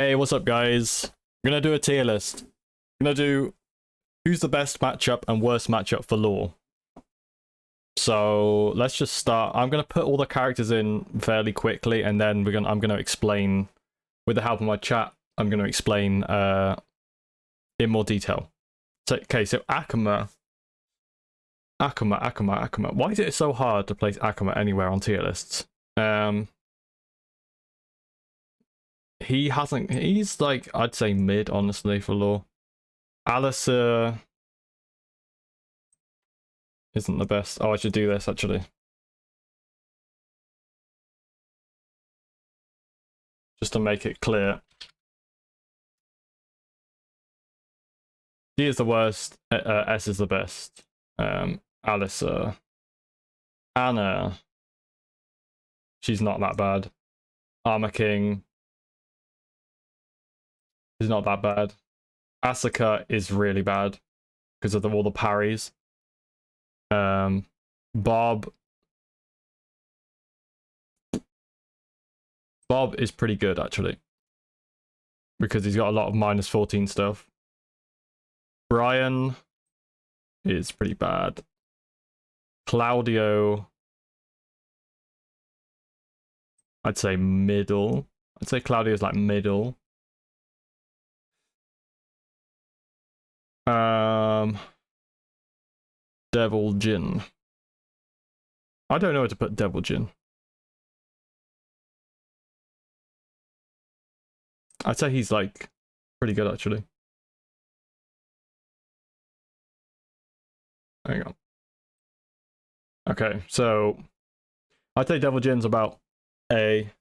Hey, what's up, guys? I'm gonna do a tier list. I'm gonna do who's the best matchup and worst matchup for lore. So let's just start. I'm gonna put all the characters in fairly quickly, and then I'm gonna explain, with the help of my chat, I'm gonna explain in more detail. So okay, so Akuma. Why is it so hard to place Akuma anywhere on tier lists? He's like, I'd say mid, honestly, for lore. Alice isn't the best. Oh, I should do this, actually. Just to make it clear. D is the worst, S is the best. Alice, Anna, she's not that bad. Armor King is not that bad. Asuka is really bad because of all the parries. Bob is pretty good, actually, because he's got a lot of -14 stuff. Brian is pretty bad. Claudio, I'd say middle. I'd say Claudio's like middle. Devil Jin. I don't know where to put Devil Jin. I'd say he's like pretty good, actually. Hang on. Okay, so I'd say Devil Jin's about A.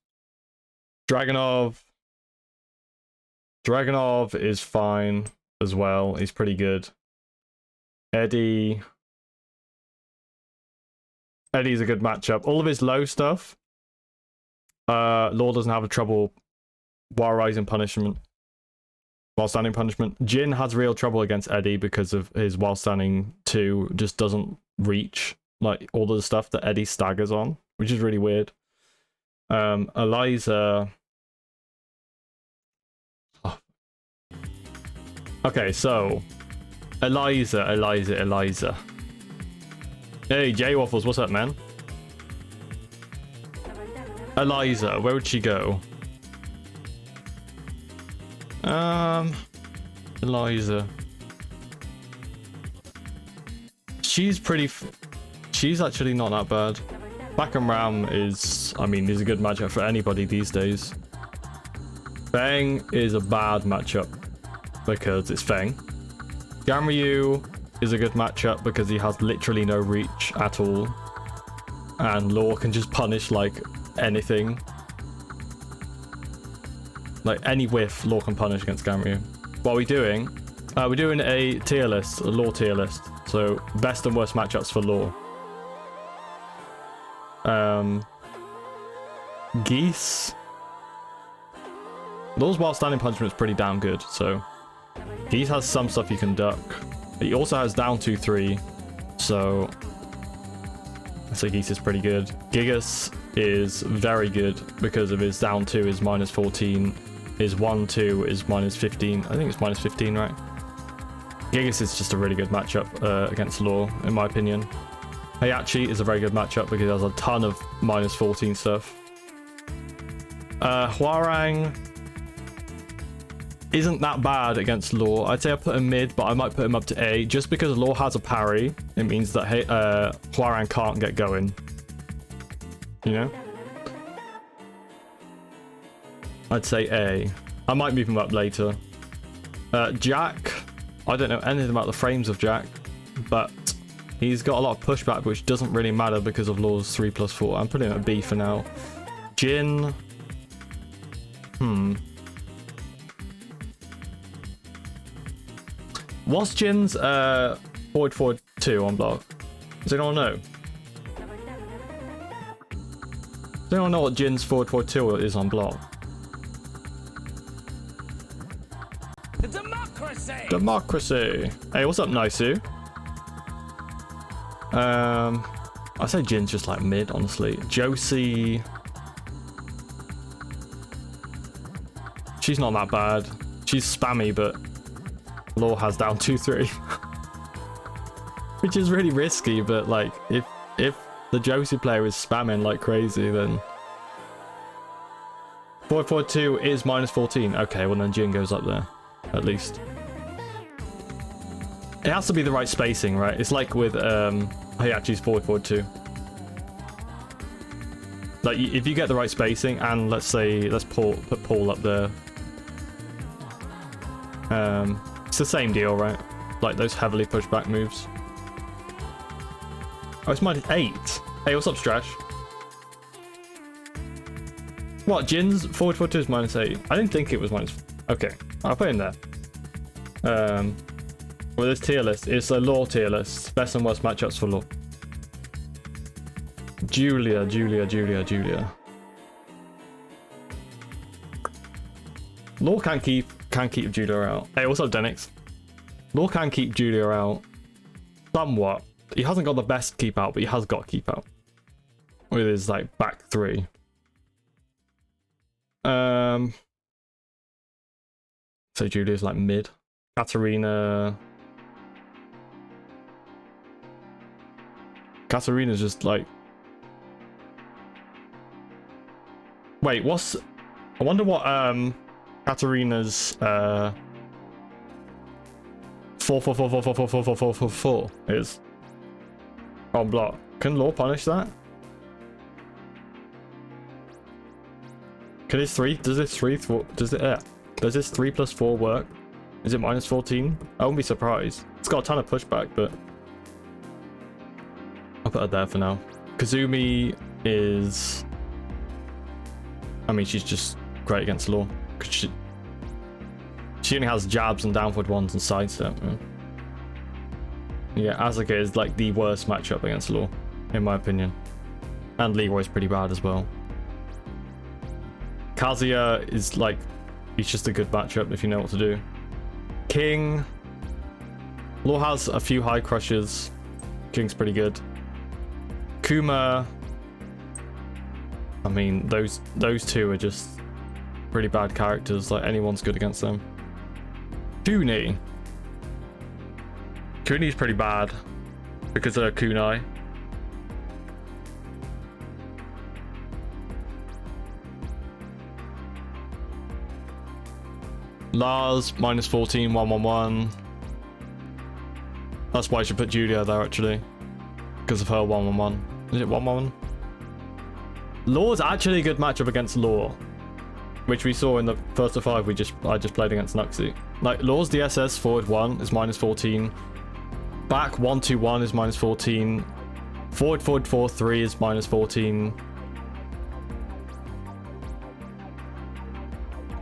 Dragunov is fine as well. He's pretty good. Eddie's a good matchup. All of his low stuff, Lore doesn't have a trouble while rising punishment, while standing punishment. Jin has real trouble against Eddie because of his while standing 2 just doesn't reach like all the stuff that Eddie staggers on, which is really weird. Eliza. Oh. Okay, so Eliza. Hey, Jay Waffles, what's up, man? Eliza, where would she go? Eliza. She's actually not that bad. Back and Ram is, I mean, he's a good matchup for anybody these days. Feng is a bad matchup because it's Feng. Gamryu is a good matchup because he has literally no reach at all, and Lore can just punish like anything. Like any whiff, Lore can punish against Gamryu. What are we doing? We're doing a tier list, a Lore tier list. So best and worst matchups for Lore. Geese. Lore's while standing punishment is pretty damn good, so Geese has some stuff you can duck. He also has down 2-3, so I say Geese is pretty good. Gigas is very good because of his down 2 is -14, his 1-2 is -15. I think it's -15, right? Gigas is just a really good matchup against Lore, in my opinion. Heihachi is a very good matchup because he has a ton of -14 stuff. Hwoarang isn't that bad against Lore. I'd say I put him mid, but I might put him up to A. Just because Lore has a parry, it means that Hwoarang can't get going. You know? I'd say A. I might move him up later. Jack, I don't know anything about the frames of Jack, but he's got a lot of pushback, which doesn't really matter because of Lore's 3+4. I'm putting him at B for now. Jin. What's Jin's forward 2 on block? Does anyone know? Does anyone know what Jin's forward 2 is on block? The Democracy! Hey, what's up, Naisu? I say Jin's just like mid, honestly. Josie. she's not that bad. She's spammy, but Law has down 2-3. Which is really risky, but like, if the Josie player is spamming like crazy, then... 4-4-2 is -14. Okay, well then Jin goes up there, at least. It has to be the right spacing, right? It's like with Hayachi's 4-4-2. Like, if you get the right spacing, and let's put Paul up there. It's the same deal, right? Like those heavily pushed back moves. Oh, it's -8. Hey, what's up, Strash? What, Jin's 4-4-2 is -8? I didn't think it was Okay, I'll put it in there. Well, this tier list is a Law tier list. Best and worst matchups for Law. Julia. Law can keep Julia out. Hey, what's up, Denix? Law can keep Julia out. Somewhat. He hasn't got the best keep out, but he has got keep out. With his, like, back 3. So Julia's, like, mid. Katarina's just, like... Wait, what's... I wonder what, Katarina's, 4 is. On block. Can Law punish that? Can his 3? Does this 3? Does this 3 + 4 work? Is it -14? I wouldn't be surprised. It's got a ton of pushback, but I'll put her there for now. Kazumi is... I mean, she's just great against Law. Cause she only has jabs and downward ones and sidestep. Yeah, Asuka is like the worst matchup against Law, in my opinion. And Leroy's pretty bad as well. Kazuya is like, he's just a good matchup if you know what to do. King. Law has a few high crushes. King's pretty good. Kuma. I mean, those two are just pretty bad characters. Like, anyone's good against them. Kuni. Kuni's pretty bad because of kunai. Lars, -14, 1-1-1. That's why I should put Julia there, actually. Because of her 1-1-1. Is it 1-1-1? Law's actually a good matchup against Law, which we saw in the first of 5 I just played against Nuxie. Like, Law's DSS forward 1 is -14. Back 1-2-1 is -14. Forward 4-3 is -14.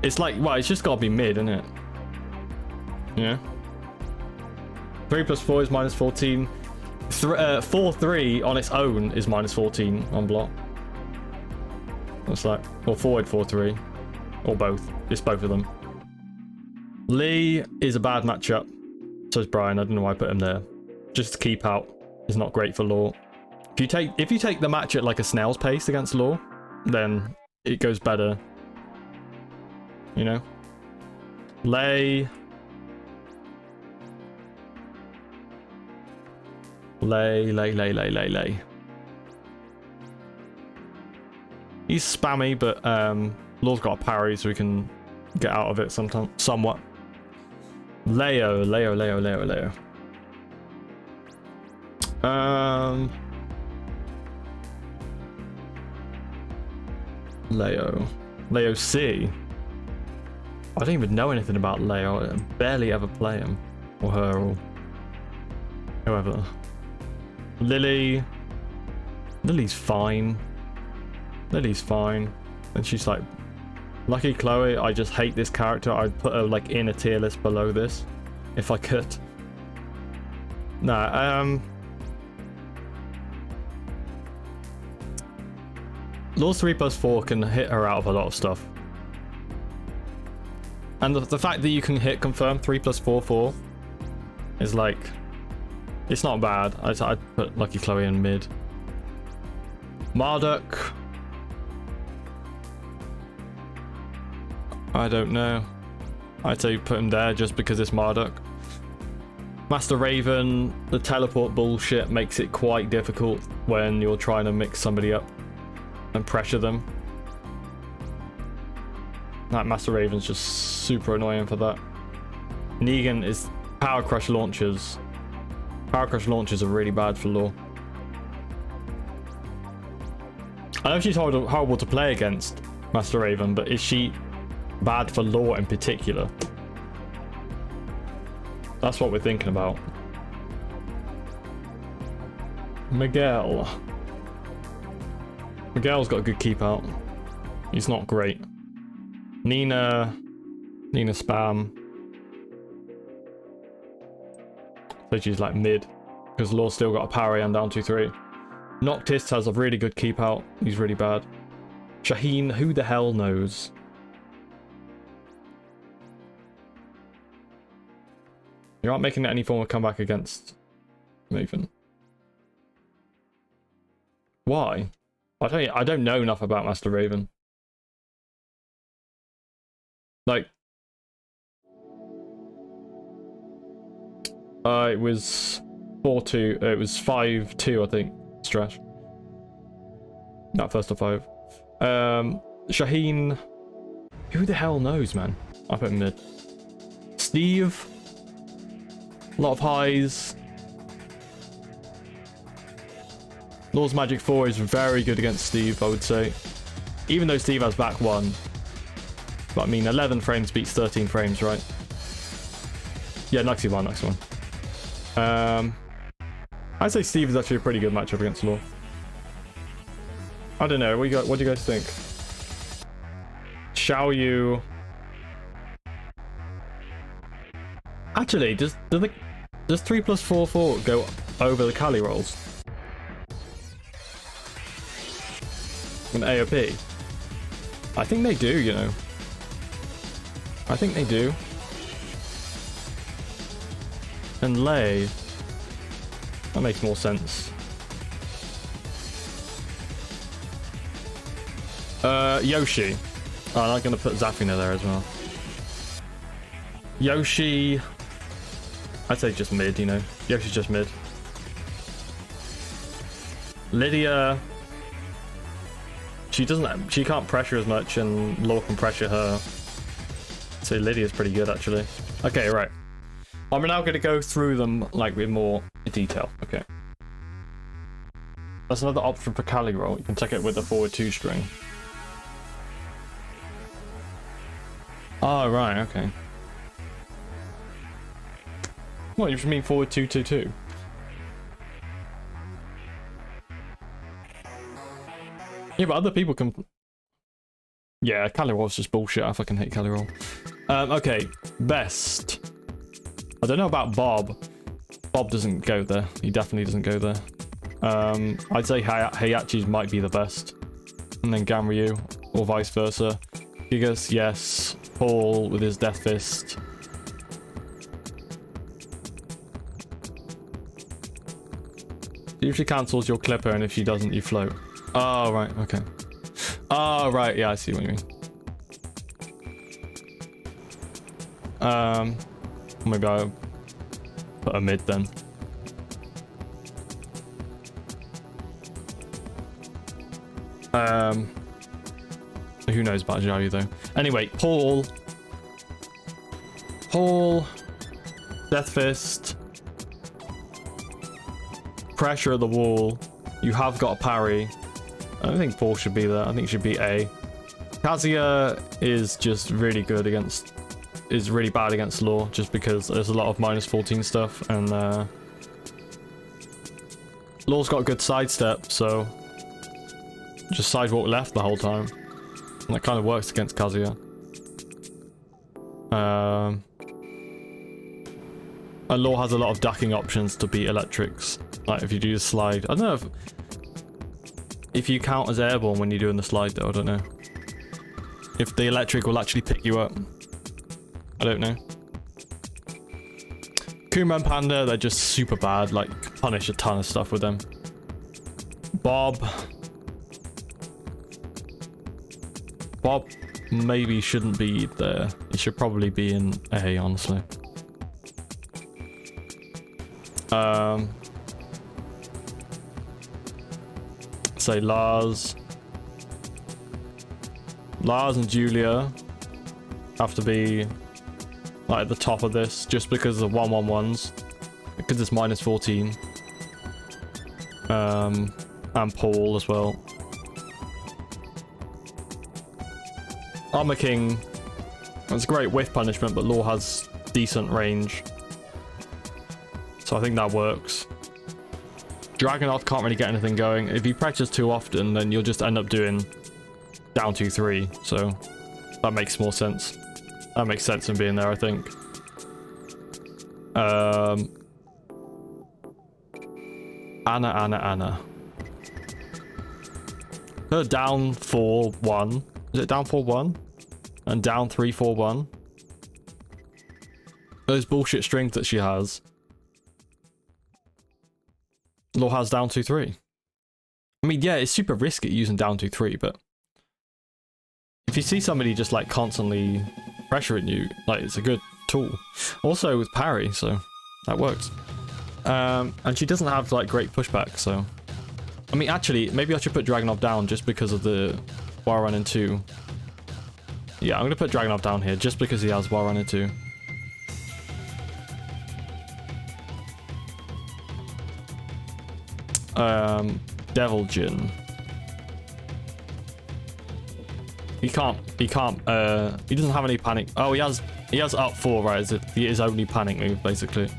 It's like, well, it's just gotta be mid, isn't it? Yeah. 3 + 4 is -14. 4-3 on its own is -14 on block. That's like, or forward 4-3, or both. It's both of them. Lee is a bad matchup. So is Brian. I don't know why I put him there. Just to keep out is not great for Law. If you take the match at like a snail's pace against Law, then it goes better. You know? Lay. He's spammy, but Law's got a parry, so we can get out of it somewhat. Leo. Leo C. I don't even know anything about Leo. I barely ever play him or her or whoever. Lily's fine. And she's like, Lucky Chloe, I just hate this character. I'd put her like in a tier list below this if I could. Nah, Law's 3 + 4 can hit her out of a lot of stuff. And the fact that you can hit confirm 3 + 4 is like, it's not bad. I'd put Lucky Chloe in mid. Marduk. I don't know. I'd say put him there just because it's Marduk. Master Raven, the teleport bullshit makes it quite difficult when you're trying to mix somebody up and pressure them. That Master Raven's just super annoying for that. Negan is Power Crush launchers. Power Crush launchers are really bad for Law. I know she's horrible to play against, Master Raven, but is she bad for Law in particular? That's what we're thinking about. Miguel. Miguel's got a good keep out. He's not great. Nina spam. So she's like mid. Because Law's still got a parry and down 2-3. Noctis has a really good keep out. He's really bad. Shaheen, who the hell knows? You aren't making any form of comeback against Maven. Why? I don't know enough about Master Raven. Like, it was 4-2. It was 5-2, I think. Stretch. Not first of 5. Shaheen. Who the hell knows, man? I put him mid. Steve. A lot of highs. Law's Magic 4 is very good against Steve, I would say. Even though Steve has back 1. But I mean, 11 frames beats 13 frames, right? Yeah, Nuxie 1, Nuxie 1. I'd say Steve is actually a pretty good matchup against Law. I don't know, what do you guys think? Shall you... Actually, does 3+4 go over the Kali rolls? An AOP? I think they do, you know. I think they do. And Lay. That makes more sense. Yoshi. Oh, I'm not gonna put Zafina there as well. Yoshi. I'd say just mid, you know. Yoshi's just mid. Lydia. She can't pressure as much, and Law can pressure her. So Lydia's pretty good, actually. Okay, right. I'm now going to go through them like with more detail. Okay. That's another option for Kali roll. You can take it with the forward 2 string. Oh, right, okay. What, you just mean forward 2-2-2? Yeah, but other people can... Yeah, Kali roll's just bullshit. I fucking hate Kali roll. Okay, best. I don't know about Bob. Bob doesn't go there. He definitely doesn't go there. I'd say Heihachi's might be the best. And then Ganryu, or vice versa. Gigas, yes. Paul with his Death Fist. If she cancels your clipper, and if she doesn't, you float. Oh, right, okay. Oh, right, yeah, I see what you mean. Maybe I'll put a mid then. Who knows about Xiaoyu though? Anyway, Paul, Death Fist, pressure at the wall. You have got a parry. I don't think Paul should be there. I think it should be A. Kazuya is just really good against... is really bad against Law, just because there's a lot of -14 stuff, and Law's got a good sidestep, so just sidewalk left the whole time. And that kind of works against Kazuya. And Law has a lot of ducking options to beat electrics. Like if you do the slide. I don't know if you count as airborne when you're doing the slide though, I don't know. If the electric will actually pick you up. I don't know. Kuma and Panda, they're just super bad, like punish a ton of stuff with them. Bob, maybe shouldn't be there. It should probably be in A, honestly. Say Lars and Julia have to be like at the top of this just because of the 1-1-1s, because it's -14. And Paul as well. Armor King, that's a great whiff punishment, but Law has decent range, so I think that works. Dragunov can't really get anything going. If you practice too often, then you'll just end up doing down 2-3, so that makes more sense. That makes sense in being there, I think. Anna. Her down 4-1. Is it down 4-1? And down 3-4-1? Those bullshit strings that she has. Law has down 2-3. I mean, yeah, it's super risky using down 2-3, but if you see somebody just like constantly pressuring you, like, it's a good tool. Also with parry, so that works. And she doesn't have like great pushback, so I mean, actually, maybe I should put Dragunov down just because of the War Run in 2. Yeah, I'm gonna put Dragunov down here just because he has War Run in 2. Devil Jin. He doesn't have any panic. Oh, he has up 4, right? Is it his only panic move, basically?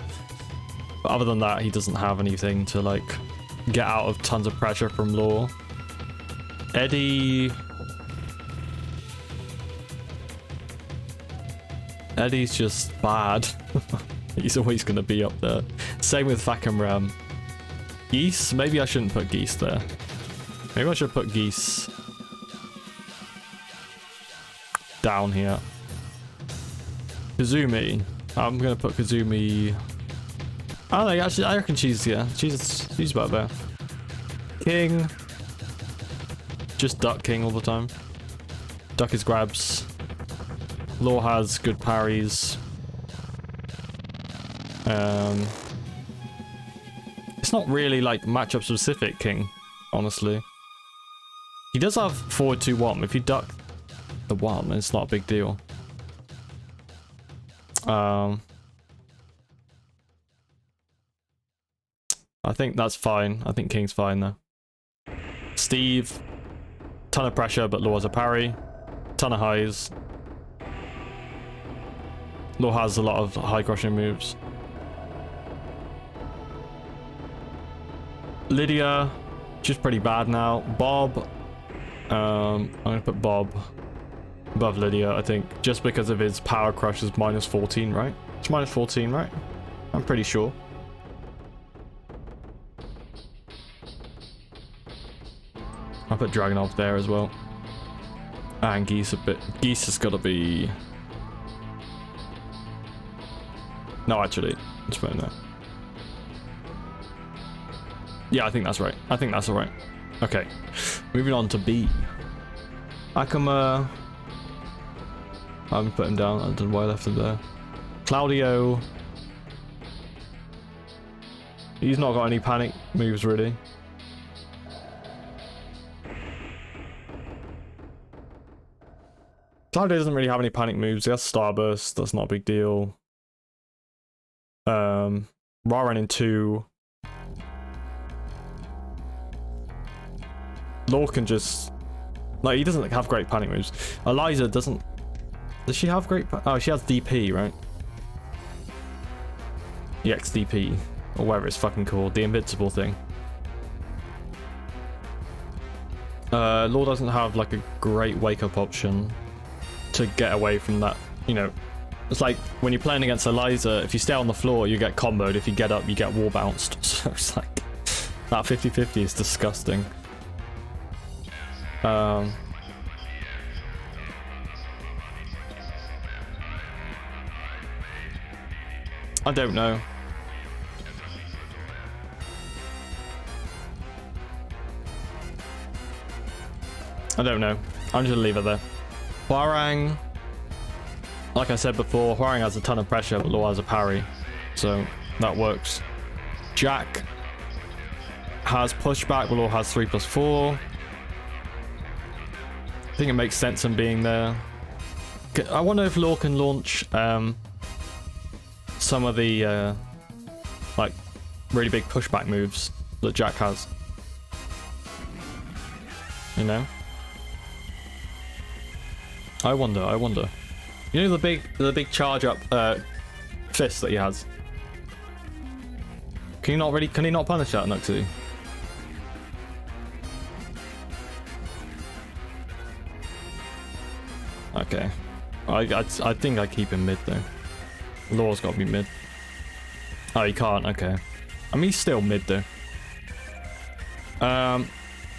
But other than that, he doesn't have anything to like get out of tons of pressure from Law. Eddie's just bad. He's always gonna be up there. Same with Fakam Ram. Geese? Maybe I shouldn't put Geese there. Maybe I should put Geese down here. Kazumi. I'm gonna put Kazumi. I don't know, actually, I reckon she's about there. King. Just duck King all the time. Duck his grabs. Law has good parries. It's not really like matchup specific King, honestly. He does have forward 2-1. If you duck the 1, it's not a big deal. I think that's fine. I think King's fine though. Steve, ton of pressure, but Law has a parry. Ton of highs. Law has a lot of high crushing moves. Lydia, she's pretty bad now. Bob, I'm gonna put Bob above Lydia, I think, just because of his power crush is -14, right? It's -14, right? I'm pretty sure. I'll put Dragunov there as well. And Geese a bit. Geese has got to be... No, actually, let's put him there. Yeah, I think that's right. I think that's alright. Okay, moving on to B. Akuma. I'm putting him down. I don't know why I left him there. Claudio. He's not got any panic moves really. Claudio doesn't really have any panic moves. He has Starburst. That's not a big deal. Raran in 2. Law can just... Like, he doesn't have great panic moves. Eliza doesn't... Does she have great... Oh, she has DP, right? EX DP. Or whatever it's fucking called. The invincible thing. Law doesn't have, like, a great wake-up option to get away from that, you know. It's like, when you're playing against Eliza, if you stay on the floor, you get comboed. If you get up, you get wall bounced. So it's like... That 50-50 is disgusting. I don't know. I don't know. I'm just gonna leave it there. Hwarang, like I said before, Hwarang has a ton of pressure, but Law has a parry, so that works. Jack has pushback, but Law has 3+4. I think it makes sense him being there. I wonder if Law can launch some of the like really big pushback moves that Jack has. You know? I wonder. You know the big charge up fist that he has? Can he not punish that, Nuxie? Okay. I think I keep him mid though. Law's got to be mid. Oh, he can't. Okay. I mean, he's still mid though.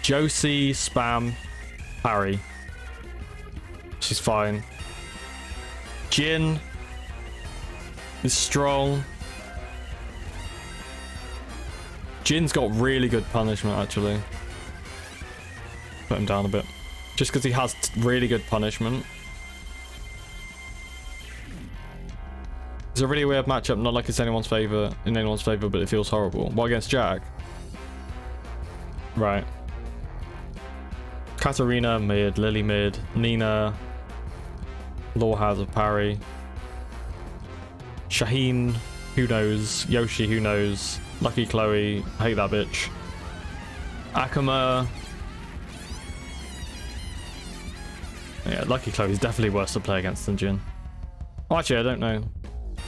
Josie spam parry. She's fine. Jin is strong. Jin's got really good punishment actually. Put him down a bit. Just because he has really good punishment. It's a really weird matchup, not like it's in anyone's favor, but it feels horrible. What, against Jack? Right. Katarina mid, Lily mid, Nina. Law has a parry. Shaheen, who knows? Yoshi, who knows? Lucky Chloe, I hate that bitch. Akuma. Yeah, Lucky Chloe's definitely worse to play against than Jin. Oh, actually, I don't know.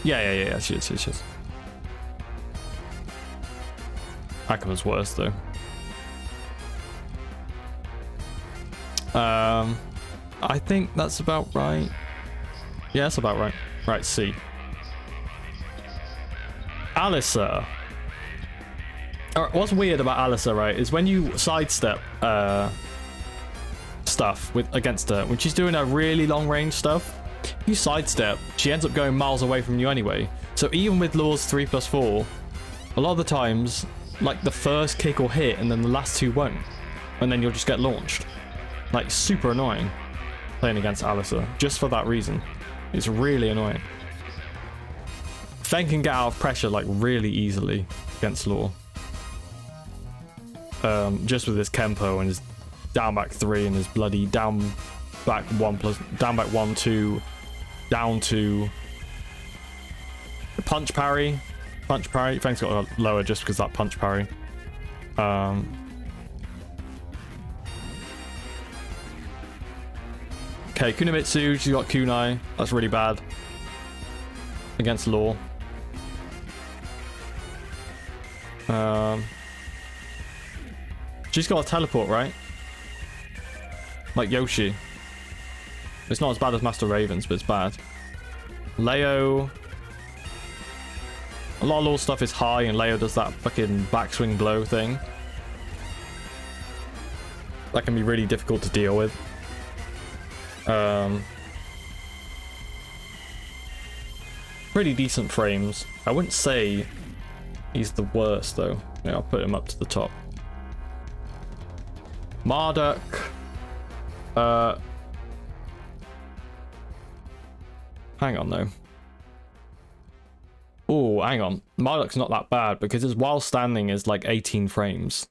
Yeah, she is. Akuma's worse, though. I think that's about right. Yeah, that's about right. Right, C. Alyssa. Alright, what's weird about Alyssa, right, is when you sidestep stuff against her, when she's doing her really long range stuff, you sidestep, she ends up going miles away from you anyway. So even with Law's 3+4, a lot of the times, like the first kick will hit and then the last two won't. And then you'll just get launched. Like, super annoying playing against Alyssa, just for that reason. It's really annoying. Feng can get out of pressure like really easily against Law. Just with his Kempo and his down back 3 and his bloody down back 1, 2, down 2. Punch parry. Feng's got a lower just because that punch parry. Okay, Kunimitsu, she's got Kunai. That's really bad. Against Law. She's got a teleport, right? Like Yoshi. It's not as bad as Master Raven's, but it's bad. Leo. A lot of Law stuff is high, and Leo does that fucking backswing blow thing. That can be really difficult to deal with. Pretty decent frames. I wouldn't say he's the worst though. Yeah, I'll put him up to the top. Marduk. Hang on though. Oh, hang on. Marduk's not that bad because his while standing is like 18 frames.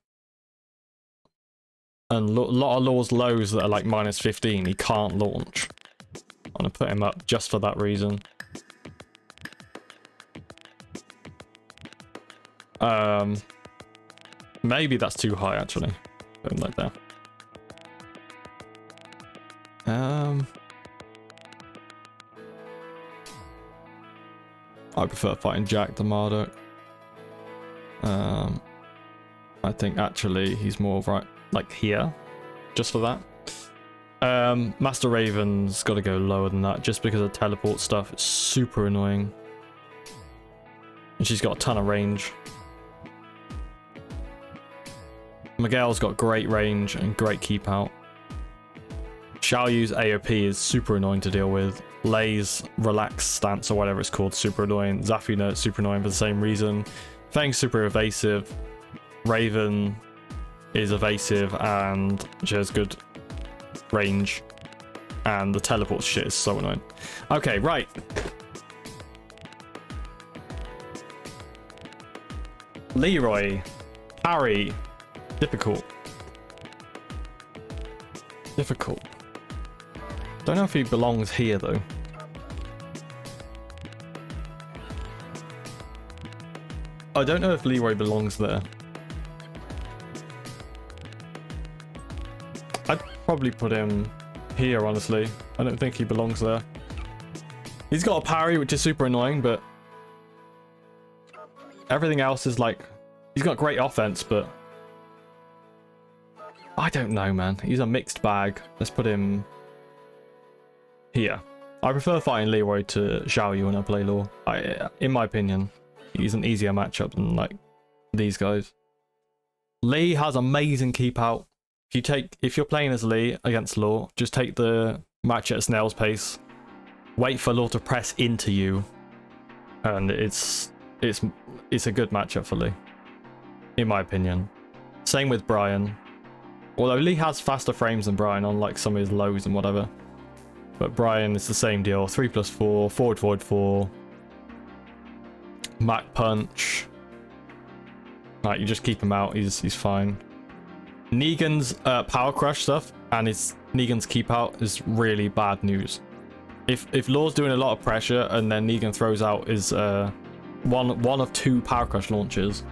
And a lot of Law's lows that are like -15, he can't launch. I'm gonna put him up just for that reason. Maybe that's too high actually. Put him like that. I prefer fighting Jack to Marduk. I think actually he's more right like here, just for that. Master Raven's got to go lower than that just because of teleport stuff. It's super annoying. And she's got a ton of range. Miguel's got great range and great keep out. Xiaoyu's AOP is super annoying to deal with. Lei's relaxed stance or whatever it's called, super annoying. Zafina, super annoying for the same reason. Feng's super evasive. Raven is evasive and she has good range. And the teleport shit is so annoying. Okay, right. Leroy. Parry. Difficult. Difficult. Don't know if he belongs here, though. I don't know if Leroy belongs there. I'd probably put him here, honestly. I don't think he belongs there. He's got a parry, which is super annoying, but everything else is like... He's got great offense, but... I don't know, man. He's a mixed bag. Let's put him here. I prefer fighting Leroy to Xiao Yu when I play Law. In my opinion, he's an easier matchup than like these guys. Lee has amazing keep out. If you're playing as Lee against Law, just take the match at a snail's pace. Wait for Law to press into you, and it's a good matchup for Lee, in my opinion. Same with Brian. Although Lee has faster frames than Brian on like some of his lows and whatever. But Brian is the same deal. 3+4, forward 4. Mac punch. Right, you just keep him out, he's fine. Negan's power crush stuff and Negan's keep out is really bad news. If Law's doing a lot of pressure and then Negan throws out his one of 2 power crush launches,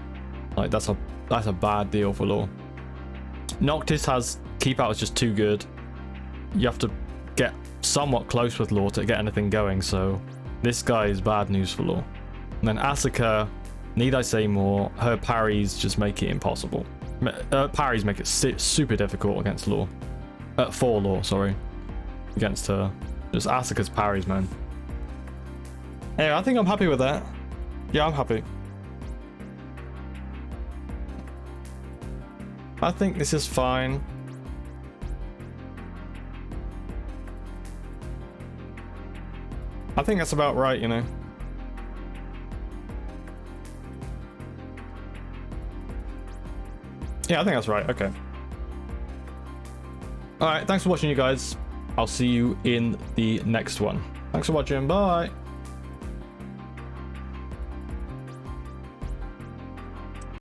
like that's a bad deal for Law. Noctis has keep out is just too good. You have to get somewhat close with Law to get anything going, so this guy is bad news for Law. And then Asuka, need I say more? Her parries just make it impossible. Parries make it super difficult against Law. For Law, sorry. Against her. Just Asuka's parries, man. Anyway, I think I'm happy with that. Yeah, I'm happy. I think this is fine. I think that's about right, you know. Yeah, I think that's right. Okay. Alright, thanks for watching, you guys. I'll see you in the next one. Thanks for watching. Bye.